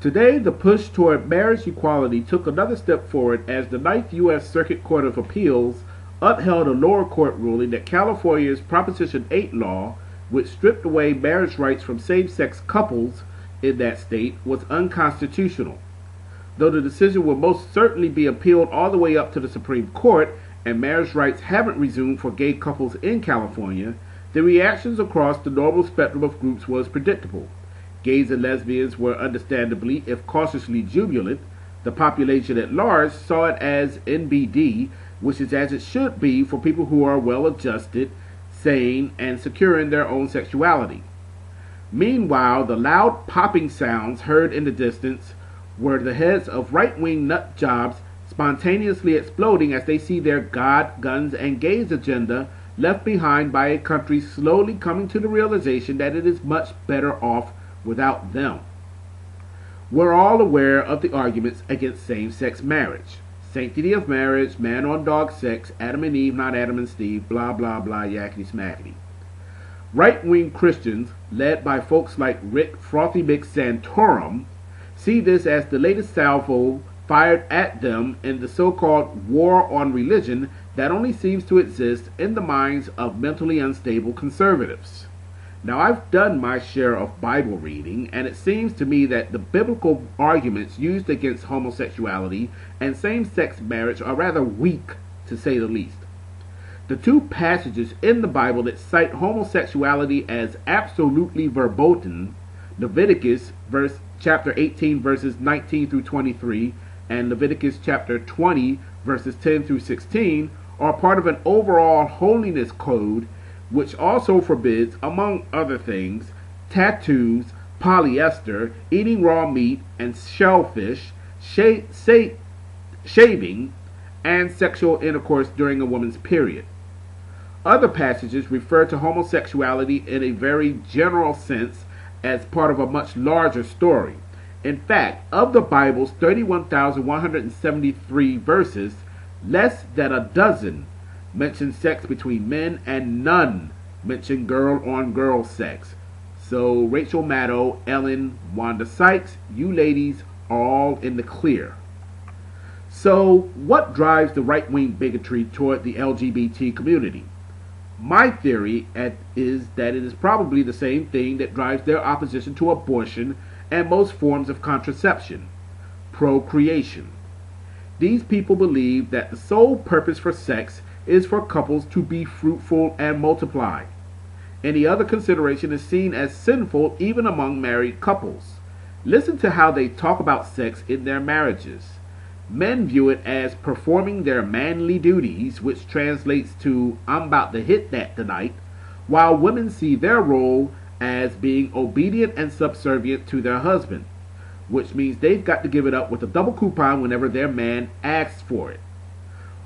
Today, the push toward marriage equality took another step forward as the Ninth U.S. Circuit Court of Appeals upheld a lower court ruling that California's Proposition 8 law, which stripped away marriage rights from same-sex couples in that state, was unconstitutional. Though the decision will most certainly be appealed all the way up to the Supreme Court, and marriage rights haven't resumed for gay couples in California, the reactions across the normal spectrum of groups was predictable. Gays and lesbians were understandably, if cautiously, jubilant. The population at large saw it as NBD, which is as it should be for people who are well-adjusted, sane, and secure in their own sexuality. Meanwhile, the loud popping sounds heard in the distance were the heads of right-wing nut jobs spontaneously exploding as they see their God, guns, and gays agenda left behind by a country slowly coming to the realization that it is much better off without them. We're all aware of the arguments against same-sex marriage. Sanctity of marriage, man-on-dog sex, Adam and Eve, not Adam and Steve, blah, blah, blah, yakety-smackety. Right-wing Christians, led by folks like Rick Frothy Mix Santorum, see this as the latest salvo fired at them in the so-called war on religion that only seems to exist in the minds of mentally unstable conservatives. Now, I've done my share of Bible reading, and it seems to me that the biblical arguments used against homosexuality and same-sex marriage are rather weak, to say the least. The two passages in the Bible that cite homosexuality as absolutely verboten, Leviticus chapter 18 verses 19 through 23 and Leviticus chapter 20 verses 10 through 16, are part of an overall holiness code which also forbids, among other things, tattoos, polyester, eating raw meat and shellfish, shaving, and sexual intercourse during a woman's period. Other passages refer to homosexuality in a very general sense as part of a much larger story. In fact, of the Bible's 31,173 verses, less than a dozen mention sex between men and none mention girl-on-girl sex. So Rachel Maddow, Ellen, Wanda Sykes, you ladies are all in the clear. So what drives the right-wing bigotry toward the LGBT community? My theory is that it is probably the same thing that drives their opposition to abortion and most forms of contraception: procreation. These people believe that the sole purpose for sex is for couples to be fruitful and multiply. Any other consideration is seen as sinful even among married couples. Listen to how they talk about sex in their marriages. Men view it as performing their manly duties, which translates to "I'm about to hit that tonight," while women see their role as being obedient and subservient to their husband, which means they've got to give it up with a double coupon whenever their man asks for it.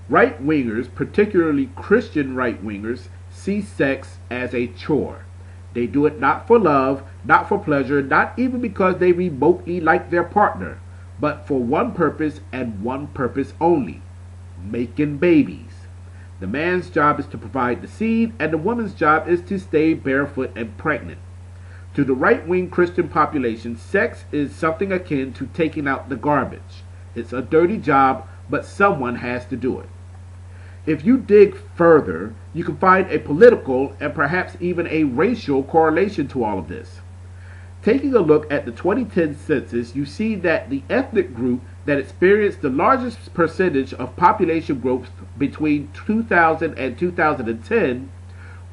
Right-wingers, particularly Christian right-wingers, see sex as a chore. They do it not for love, not for pleasure, not even because they remotely like their partner, but for one purpose and one purpose only: making babies. The man's job is to provide the seed, and the woman's job is to stay barefoot and pregnant. To the right-wing Christian population, sex is something akin to taking out the garbage. It's a dirty job, but someone has to do it. If you dig further, you can find a political and perhaps even a racial correlation to all of this. Taking a look at the 2010 census, you see that the ethnic group that experienced the largest percentage of population growth between 2000 and 2010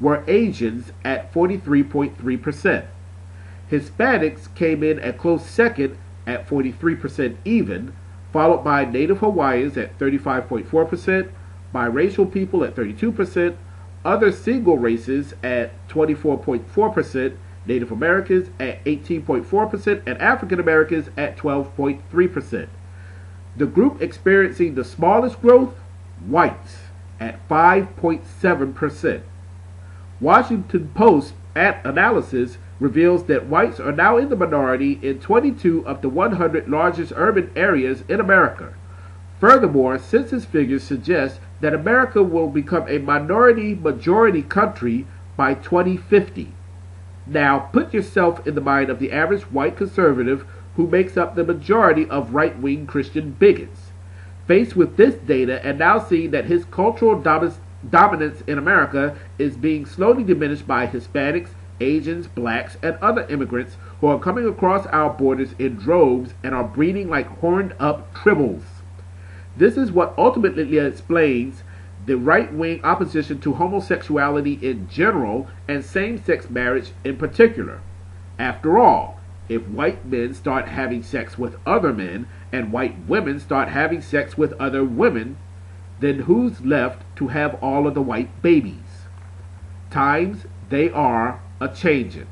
were Asians at 43.3%. Hispanics came in a close second at 43% even, followed by Native Hawaiians at 35.4%, biracial people at 32%, other single races at 24.4%, Native Americans at 18.4%, and African Americans at 12.3%. The group experiencing the smallest growth, whites, at 5.7%. Washington Post analysis reveals that whites are now in the minority in 22 of the 100 largest urban areas in America. Furthermore, census figures suggest that America will become a minority-majority country by 2050. Now, put yourself in the mind of the average white conservative who makes up the majority of right-wing Christian bigots. Faced with this data and now seeing that his cultural dominance in America is being slowly diminished by Hispanics, Asians, blacks, and other immigrants who are coming across our borders in droves and are breeding like horned-up tribbles. This is what ultimately explains the right-wing opposition to homosexuality in general and same-sex marriage in particular. After all, if white men start having sex with other men and white women start having sex with other women, then who's left to have all of the white babies? Times, they are a-changin'.